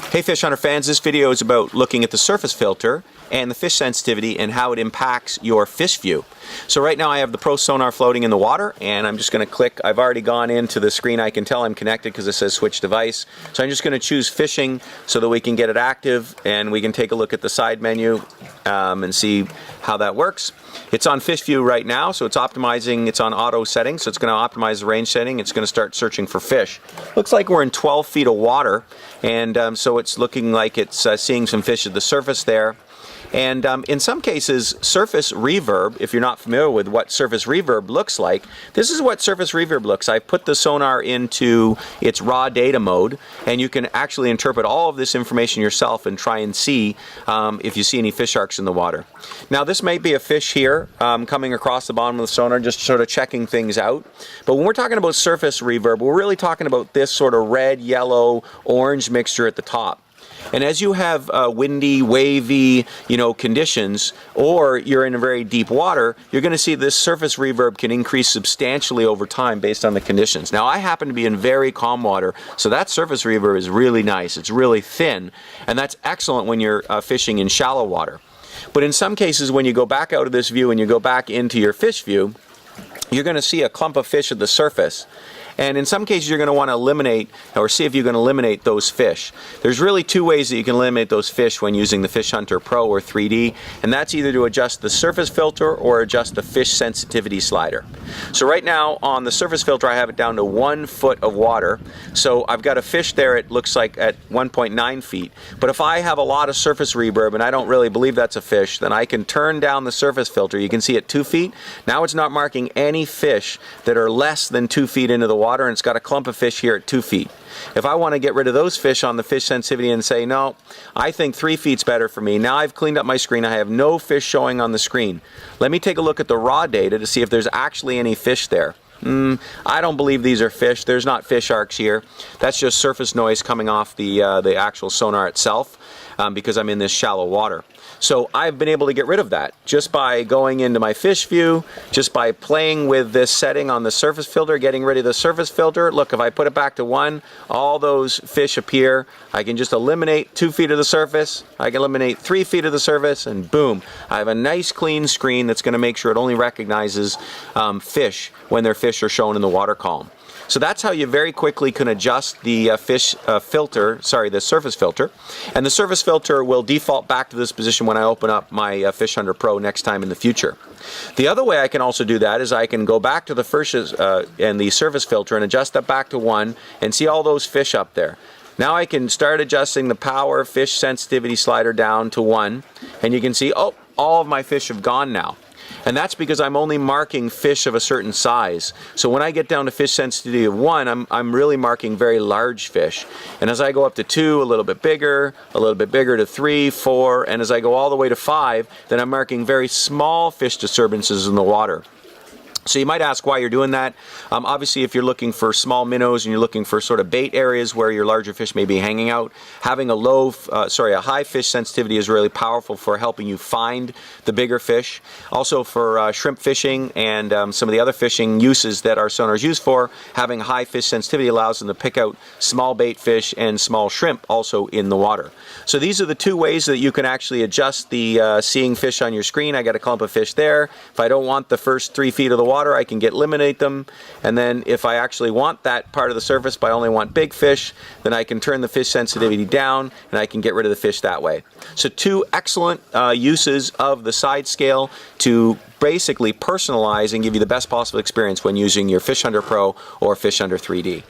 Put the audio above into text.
Hey FishHunter fans, this video is about looking at the surface filter and the fish sensitivity and how it impacts your fish view. So right now I have the Pro sonar floating in the water, and I'm just going to click. I've already gone into the screen. I can tell I'm connected because it says switch device. So I'm just going to choose fishing so that we can get it active and we can take a look at the side menu and see how that works. It's on fish view right now, so it's optimizing. It's on auto settings, so it's going to optimize the range setting. It's going to start searching for fish. Looks like we're in 12 feet of water, and so it's looking like it's seeing some fish at the surface there. And in some cases, surface reverb, if you're not familiar with what surface reverb looks like, this is what surface reverb looks like. I've put the sonar into its raw data mode, and you can actually interpret all of this information yourself and try and see if you see any fish sharks in the water. Now this might be a fish here coming across the bottom of the sonar, just sort of checking things out. But when we're talking about surface reverb, we're really talking about this sort of red, yellow, orange mixture at the top. And as you have windy, wavy, conditions, or you're in a very deep water, you're going to see this surface reverb can increase substantially over time based on the conditions. Now, I happen to be in very calm water, so that surface reverb is really nice. It's really thin, and that's excellent when you're fishing in shallow water. But in some cases, when you go back out of this view and you go back into your fish view, you're going to see a clump of fish at the surface. And in some cases you're going to want to eliminate, or see if you can eliminate those fish. There's really two ways that you can eliminate those fish when using the FishHunter Pro or 3D, and that's either to adjust the surface filter or adjust the fish sensitivity slider. So right now on the surface filter I have it down to 1 foot of water, so I've got a fish there, it looks like at 1.9 feet. But if I have a lot of surface reverb and I don't really believe that's a fish, then I can turn down the surface filter. You can see at 2 feet, now it's not marking any fish that are less than 2 feet into the water, and it's got a clump of fish here at 2 feet. If I want to get rid of those fish on the fish sensitivity and say, no, I think 3 feet's better for me. Now I've cleaned up my screen. I have no fish showing on the screen. Let me take a look at the raw data to see if there's actually any fish there. I don't believe these are fish. There's not fish sharks here. That's just surface noise coming off the actual sonar itself because I'm in this shallow water. So I've been able to get rid of that just by going into my fish view, just by playing with this setting on the surface filter, getting rid of the surface filter. Look, if I put it back to 1, all those fish appear. I can just eliminate 2 feet of the surface. I can eliminate 3 feet of the surface, and boom, I have a nice clean screen that's going to make sure it only recognizes fish when their fish are shown in the water column. So that's how you very quickly can adjust the the surface filter. And the surface filter will default back to this position when I open up my FishHunter Pro next time in the future. The other way I can also do that is I can go back to the fish and the surface filter and adjust that back to 1 and see all those fish up there. Now I can start adjusting the power fish sensitivity slider down to 1, and you can see, oh, all of my fish have gone now. And that's because I'm only marking fish of a certain size. So when I get down to fish sensitivity of 1, I'm really marking very large fish. And as I go up to 2, a little bit bigger to 3, 4, and as I go all the way to 5, then I'm marking very small fish disturbances in the water. So you might ask why you're doing that. Obviously, if you're looking for small minnows and you're looking for sort of bait areas where your larger fish may be hanging out, having a high fish sensitivity is really powerful for helping you find the bigger fish. Also for shrimp fishing and some of the other fishing uses that our sonar is used for, having high fish sensitivity allows them to pick out small bait fish and small shrimp also in the water. So these are the two ways that you can actually adjust the seeing fish on your screen. I got a clump of fish there. If I don't want the first 3 feet of the water, I can eliminate them, and then if I actually want that part of the surface but I only want big fish, then I can turn the fish sensitivity down and I can get rid of the fish that way. So two excellent uses of the side scale to basically personalize and give you the best possible experience when using your FishHunter Pro or FishHunter 3D.